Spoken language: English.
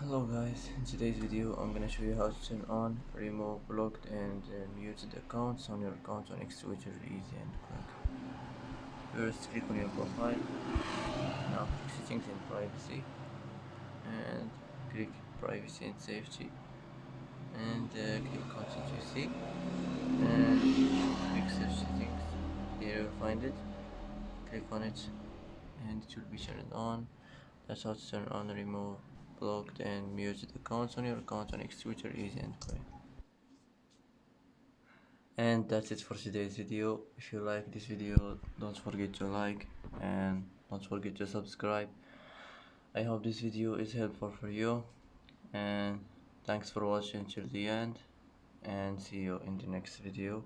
Hello guys, in today's video I'm gonna show you how to turn on, remove, blocked and muted accounts on your account on X Twitter easy and quick. First click on your profile, now click settings and privacy and click privacy and safety and click content you see and click search settings. Here you'll find it, click on it and it will be turned on. That's how to turn on, remove, blocked and muted accounts on your account on X Twitter easy and quick. And that's it for today's video. If you like this video, don't forget to like and don't forget to subscribe. I hope this video is helpful for you, and thanks for watching till the end, and see you in the next video.